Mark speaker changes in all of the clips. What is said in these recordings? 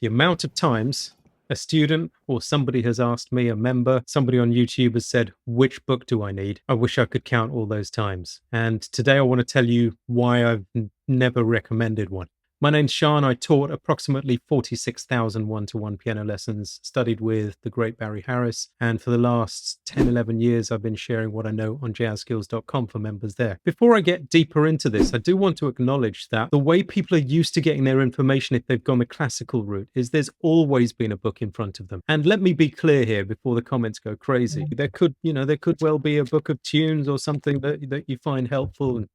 Speaker 1: The amount of times a student or somebody has asked me, a member, somebody on YouTube has said, which book do I need? I wish I could count all those times. And today I want to tell you why I've never recommended one. My name's Sean. I taught approximately 46,000 one-to-one piano lessons, studied with the great Barry Harris, and for the last 10, 11 years, I've been sharing what I know on jazzskills.com for members there. Before I get deeper into this, I do want to acknowledge that the way people are used to getting their information if they've gone the classical route is there's always been a book in front of them. And let me be clear here before the comments go crazy. There could well be a book of tunes or something that you find helpful, and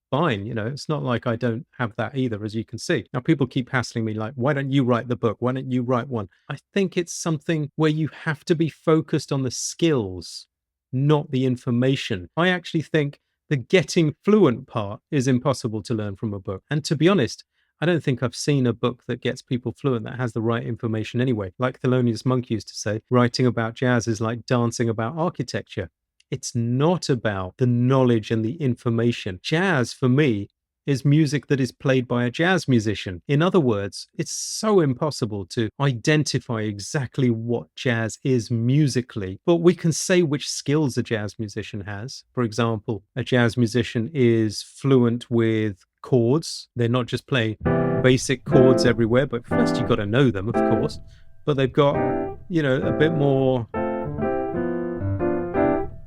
Speaker 1: fine. It's not like I don't have that either, as you can see. Now, people keep hassling me like, why don't you write the book? Why don't you write one? I think it's something where you have to be focused on the skills, not the information. I actually think the getting fluent part is impossible to learn from a book. And to be honest, I don't think I've seen a book that gets people fluent that has the right information anyway. Like Thelonious Monk used to say, writing about jazz is like dancing about architecture. It's not about the knowledge and the information. Jazz, for me, is music that is played by a jazz musician. In other words, it's so impossible to identify exactly what jazz is musically, but we can say which skills a jazz musician has. For example, a jazz musician is fluent with chords. They're not just playing basic chords everywhere, but first you've got to know them, of course. But they've got, a bit more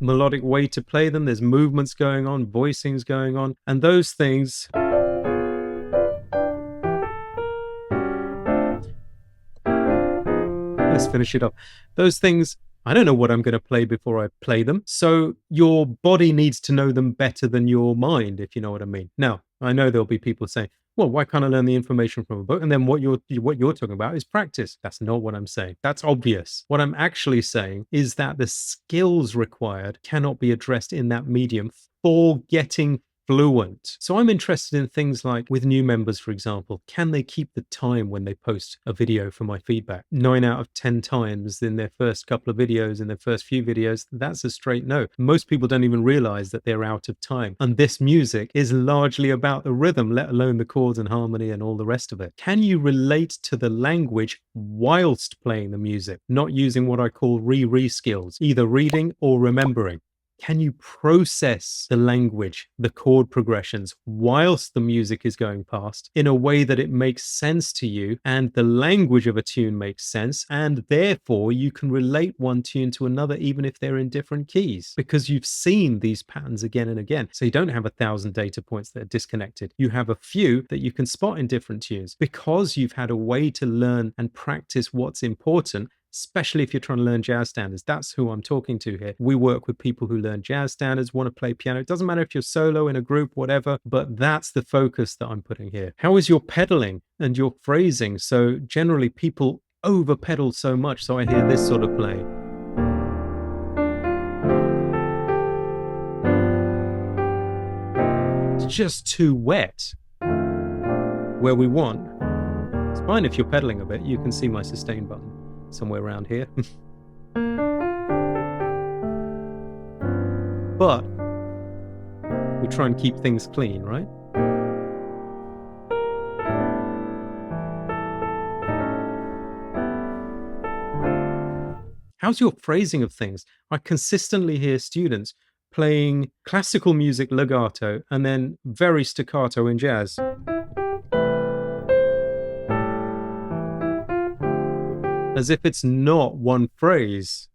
Speaker 1: melodic way to play them. There's movements going on, voicings going on, and those things let's finish it up. Those things, I don't know what I'm going to play before I play them. So your body needs to know them better than your mind, if you know what I mean. Now, I know there'll be people saying, well, why can't I learn the information from a book? And then what you're talking about is practice. That's not what I'm saying. That's obvious. What I'm actually saying is that the skills required cannot be addressed in that medium for getting fluent. So I'm interested in things like with new members, for example, can they keep the time when they post a video for my feedback? 9 out of 10 times in their first couple of videos, in their first few videos, that's a straight no. Most people don't even realize that they're out of time. And this music is largely about the rhythm, let alone the chords and harmony and all the rest of it. Can you relate to the language whilst playing the music? Not using what I call ReRe skills, either reading or remembering. Can you process the language, the chord progressions, whilst the music is going past in a way that it makes sense to you and the language of a tune makes sense, and therefore you can relate one tune to another even if they're in different keys because you've seen these patterns again and again. So you don't have 1,000 data points that are disconnected. You have a few that you can spot in different tunes because you've had a way to learn and practice what's important, especially if you're trying to learn jazz standards. That's who I'm talking to here. We work with people who learn jazz standards, want to play piano. It doesn't matter if you're solo, in a group, whatever, but that's the focus that I'm putting here. How is your pedaling and your phrasing? So generally people over pedal so much, so I hear this sort of play. It's just too wet. Where we want, it's fine if you're pedaling a bit. You can see my sustain button somewhere around here. But we try and keep things clean, right? How's your phrasing of things? I consistently hear students playing classical music legato and then very staccato in jazz. As if it's not one phrase.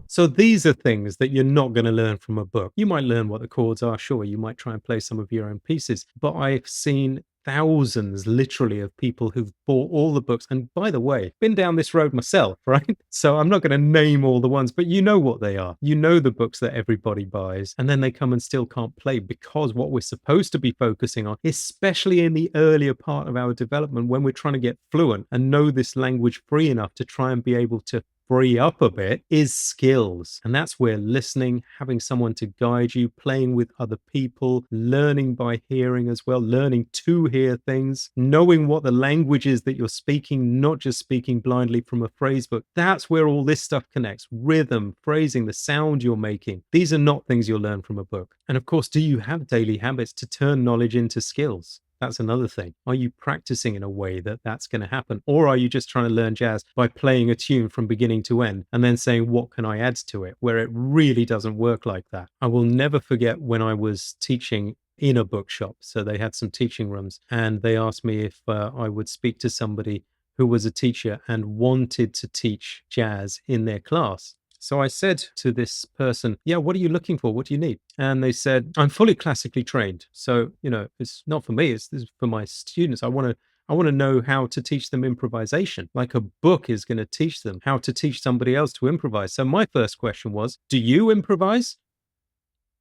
Speaker 1: So these are things that you're not going to learn from a book. You might learn what the chords are, sure, you might try and play some of your own pieces, but I've seen thousands, literally, of people who've bought all the books. And by the way, been down this road myself, right? So I'm not going to name all the ones, but you know what they are. You know the books that everybody buys, and then they come and still can't play because what we're supposed to be focusing on, especially in the earlier part of our development, when we're trying to get fluent and know this language free enough to try and be able to free up a bit is skills. And that's where listening, having someone to guide you, playing with other people, learning by hearing as well, learning to hear things, knowing what the language is that you're speaking, not just speaking blindly from a phrase book. That's where all this stuff connects. Rhythm, phrasing, the sound you're making. These are not things you'll learn from a book. And of course, do you have daily habits to turn knowledge into skills? That's another thing. Are you practicing in a way that that's going to happen? Or are you just trying to learn jazz by playing a tune from beginning to end and then saying, what can I add to it? Where it really doesn't work like that. I will never forget when I was teaching in a bookshop. So they had some teaching rooms and they asked me if I would speak to somebody who was a teacher and wanted to teach jazz in their class. So I said to this person, yeah, what are you looking for? What do you need? And they said, I'm fully classically trained. So, it's not for me. This is for my students. I want to know how to teach them improvisation. Like a book is going to teach them how to teach somebody else to improvise. So my first question was, do you improvise?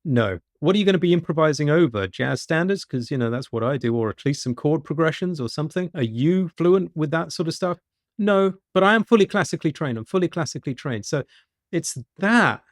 Speaker 1: No. What are you going to be improvising over? Jazz standards? Because, that's what I do, or at least some chord progressions or something. Are you fluent with that sort of stuff? No, but I am fully classically trained. I'm fully classically trained. So it's that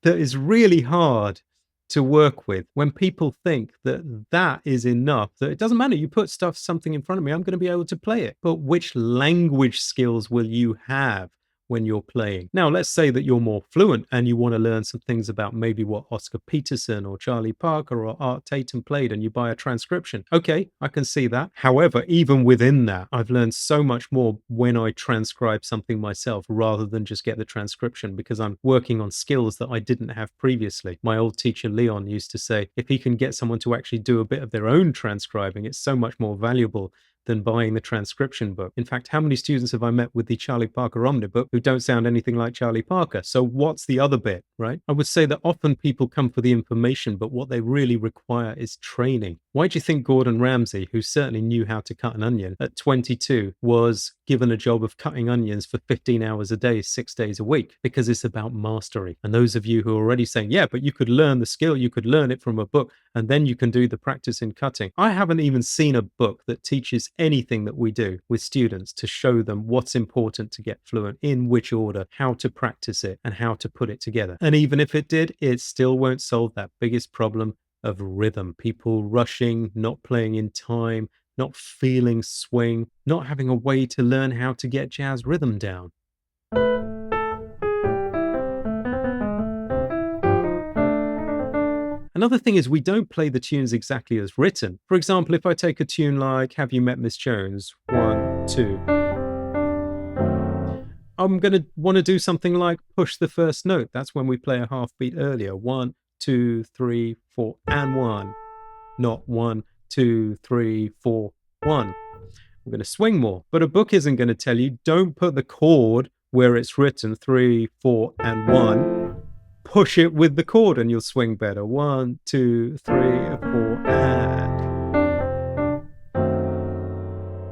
Speaker 1: that is really hard to work with when people think that that is enough, that it doesn't matter. You put something in front of me, I'm going to be able to play it. But which language skills will you have when you're playing? Now, let's say that you're more fluent and you want to learn some things about maybe what Oscar Peterson or Charlie Parker or Art Tatum played, and you buy a transcription. Okay, I can see that. However, even within that, I've learned so much more when I transcribe something myself rather than just get the transcription, because I'm working on skills that I didn't have previously. My old teacher, Leon, used to say, if he can get someone to actually do a bit of their own transcribing, it's so much more valuable than buying the transcription book. In fact, how many students have I met with the Charlie Parker Omnibook who don't sound anything like Charlie Parker? So what's the other bit, right? I would say that often people come for the information, but what they really require is training. Why do you think Gordon Ramsay, who certainly knew how to cut an onion at 22, was given a job of cutting onions for 15 hours a day, 6 days a week? Because it's about mastery. And those of you who are already saying, yeah, but you could learn the skill, you could learn it from a book, and then you can do the practice in cutting. I haven't even seen a book that teaches anything that we do with students to show them what's important to get fluent, in which order, how to practice it, and how to put it together. And even if it did, it still won't solve that biggest problem of rhythm. People rushing, not playing in time, not feeling swing, not having a way to learn how to get jazz rhythm down. Another thing is we don't play the tunes exactly as written. For example, if I take a tune like Have You Met Miss Jones? 1, 2. I'm going to want to do something like push the first note. That's when we play a half beat earlier. 1, 2, 3, 4, and 1. Not 1, 2, 3, 4, 1. I'm going to swing more. But a book isn't going to tell you, don't put the chord where it's written 3, 4, and 1. Push it with the chord and you'll swing better. 1, 2, 3, 4, and.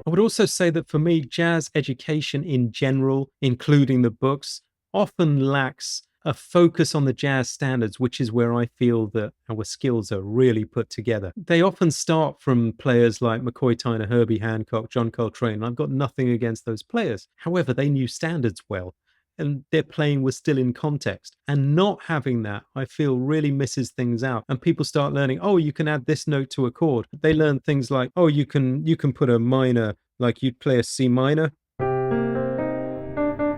Speaker 1: I would also say that for me, jazz education in general, including the books, often lacks a focus on the jazz standards, which is where I feel that our skills are really put together. They often start from players like McCoy Tyner, Herbie Hancock, John Coltrane. I've got nothing against those players. However, they knew standards well, and their playing was still in context. And not having that, I feel, really misses things out. And people start learning, oh, you can add this note to a chord. They learn things like, oh, you can put a minor, like you'd play a C minor.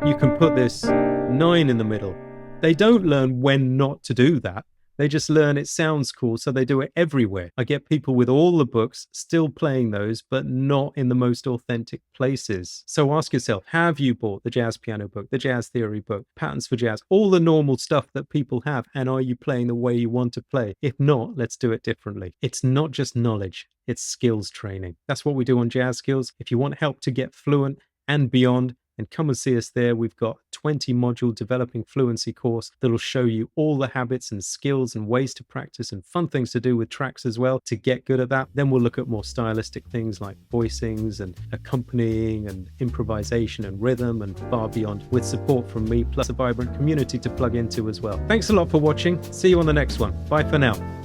Speaker 1: You can put this 9 in the middle. They don't learn when not to do that. They just learn it sounds cool, so they do it everywhere. I get people with all the books still playing those, but not in the most authentic places. So ask yourself, have you bought the jazz piano book, the jazz theory book, patterns for jazz, all the normal stuff that people have, and are you playing the way you want to play? If not, let's do it differently. It's not just knowledge, it's skills training. That's what we do on JazzSkills. If you want help to get fluent and beyond, and come and see us there. We've got a 20-module developing fluency course that'll show you all the habits and skills and ways to practice and fun things to do with tracks as well to get good at that. Then we'll look at more stylistic things like voicings and accompanying and improvisation and rhythm and far beyond, with support from me, plus a vibrant community to plug into as well. Thanks a lot for watching. See you on the next one. Bye for now.